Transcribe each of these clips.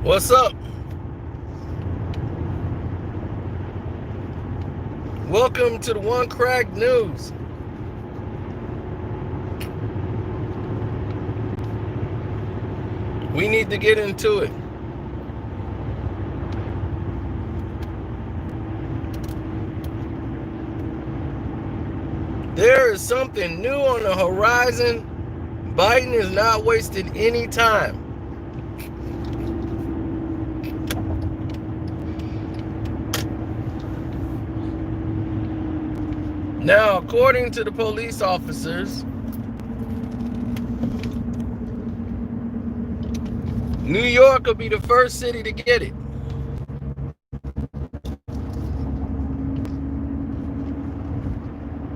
What's up? Welcome to the One Crack News. We need to get into it. There is something new on the horizon. Biden is not wasting any time. Now, according to the police officers, New York will be the first city to get it.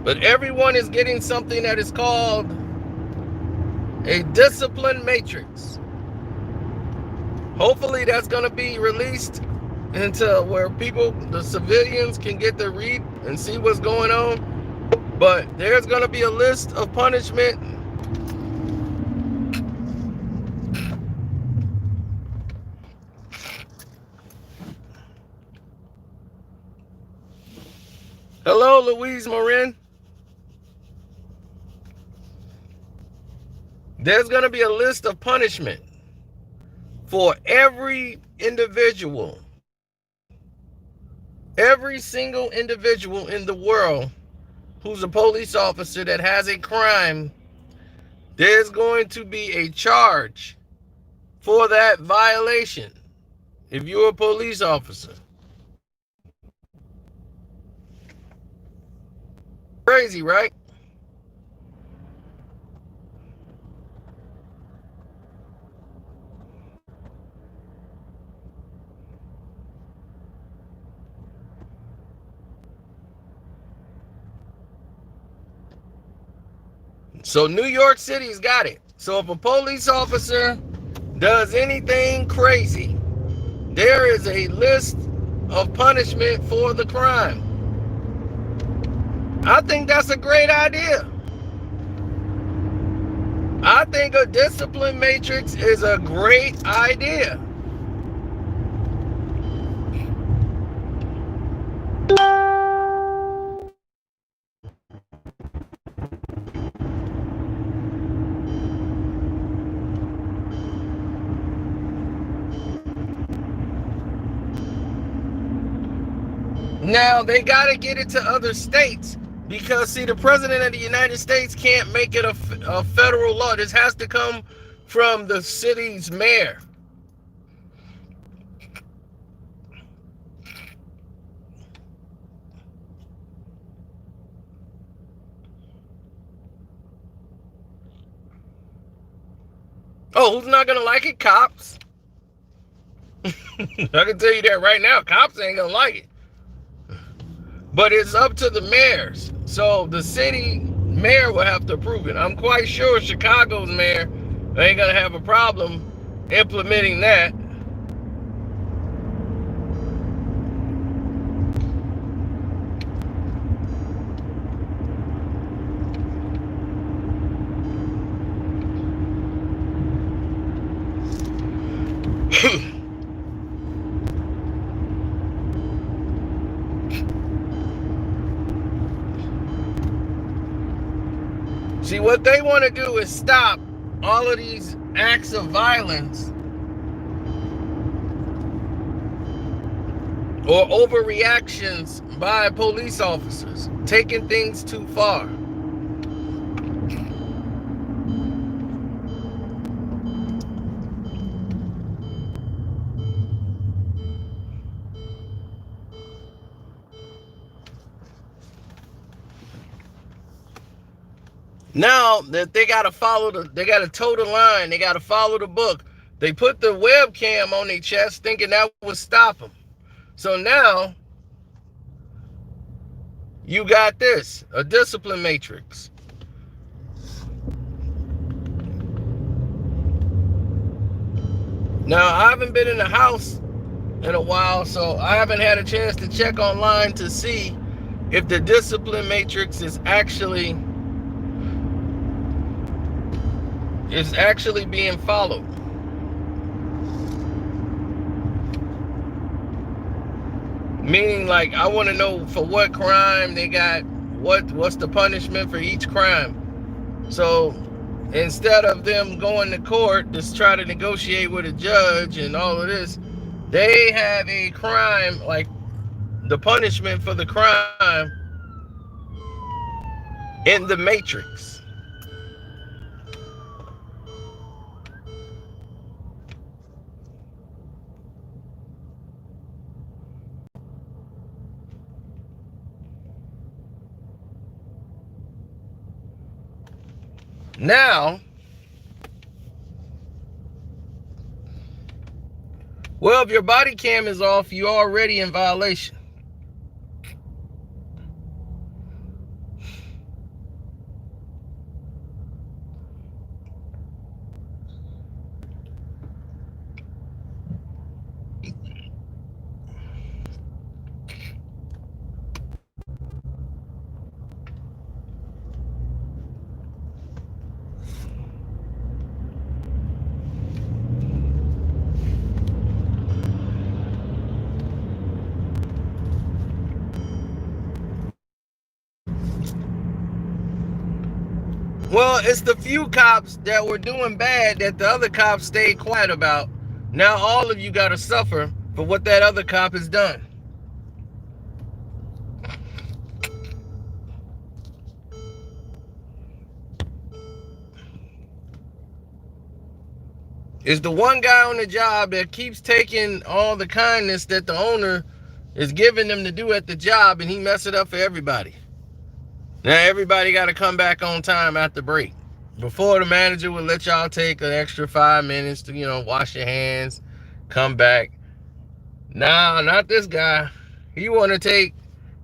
But everyone is getting something that is called a discipline matrix. Hopefully that's going to be released into where people, the civilians, can get to read and see what's going on. But there's going to be a list of punishment. Hello, Louise Morin. There's going to be a list of punishment for every individual. Every single individual in the world who's a police officer that has a crime, there's going to be a charge for that violation if you're a police officer. Crazy, right? So New York City's got it. So if a police officer does anything crazy, there is a list of punishment for the crime. I think that's a great idea. I think a discipline matrix is a great idea. Now, they got to get it to other states because, see, the president of the United States can't make it a federal law. This has to come from the city's mayor. Oh, who's not going to like it? Cops. I can tell you that right now. Cops ain't going to like it. But it's up to the mayors. So the city mayor will have to approve it. I'm quite sure Chicago's mayor ain't going to have a problem implementing that. See, what they want to do is stop all of these acts of violence or overreactions by police officers, taking things too far. Now that they got to they got to toe the line, they got to follow the book. They put the webcam on their chest thinking that would stop them. So now you got this, a discipline matrix. Now, I haven't been in the house in a while, so I haven't had a chance to check online to see if the discipline matrix is actually being followed. Meaning, like, I want to know for what crime they got, what's the punishment for each crime. So instead of them going to court to try to negotiate with a judge and all of this, they have a crime, like the punishment for the crime in the Matrix. Now, well, if your body cam is off, you're already in violation. Well, it's the few cops that were doing bad that the other cops stayed quiet about. Now all of you got to suffer for what that other cop has done. It's the one guy on the job that keeps taking all the kindness that the owner is giving them to do at the job, and he mess it up for everybody. Now everybody got to come back on time after break. Before, the manager would let y'all take an extra 5 minutes to, wash your hands, come back. Nah, not this guy. He want to take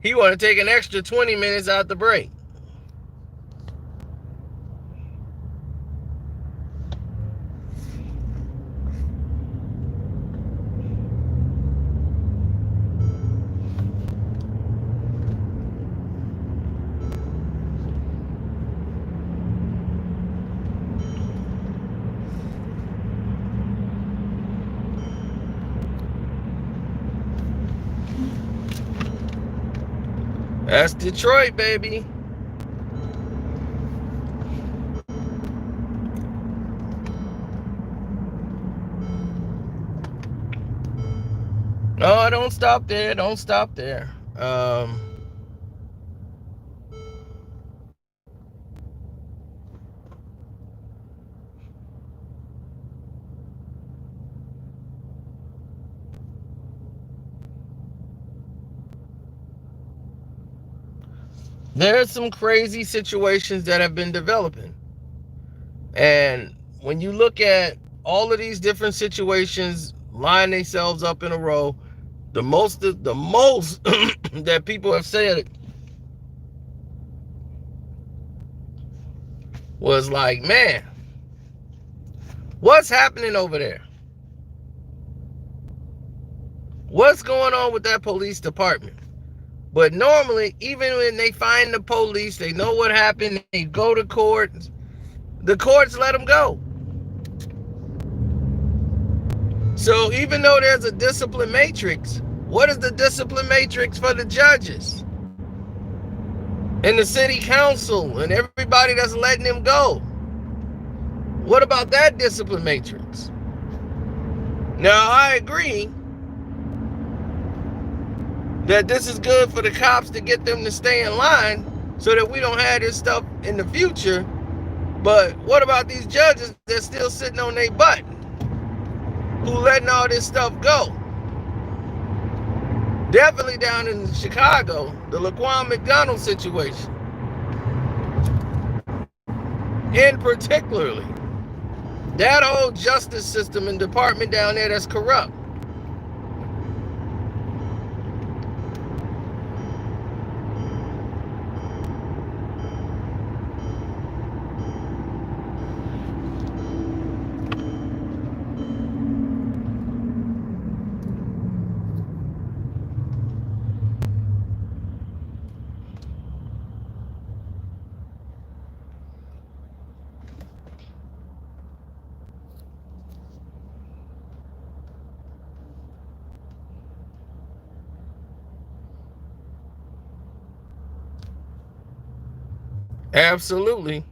an extra 20 minutes out the break. That's Detroit, baby. No, don't stop there. Don't stop there. There's some crazy situations that have been developing. And when you look at all of these different situations line themselves up in a row, the most that people have said was like, man, what's happening over there? What's going on with that police department? But normally, even when they find the police, they know what happened, they go to court, the courts let them go. So even though there's a discipline matrix, what is the discipline matrix for the judges and the city council and everybody that's letting them go? What about that discipline matrix? Now, I agree that this is good for the cops to get them to stay in line so that we don't have this stuff in the future. But what about these judges that's still sitting on their butt, who letting all this stuff go? Definitely down in Chicago, the Laquan McDonald situation, in particularly, that whole justice system and department down there that's corrupt. Absolutely.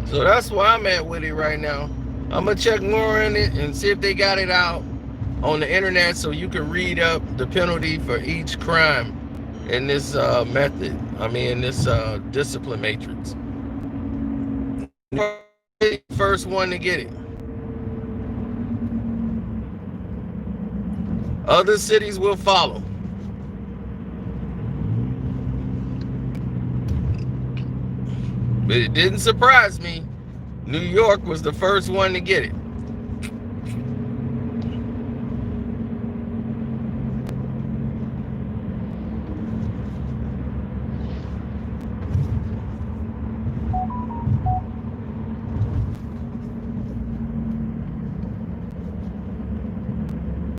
So that's where I'm at with it right now. I'm gonna check more in it and see if they got it out on the internet so you can read up the penalty for each crime in this method. I mean, in this discipline matrix. First one to get it. Other cities will follow. But it didn't surprise me. New York was the first one to get it.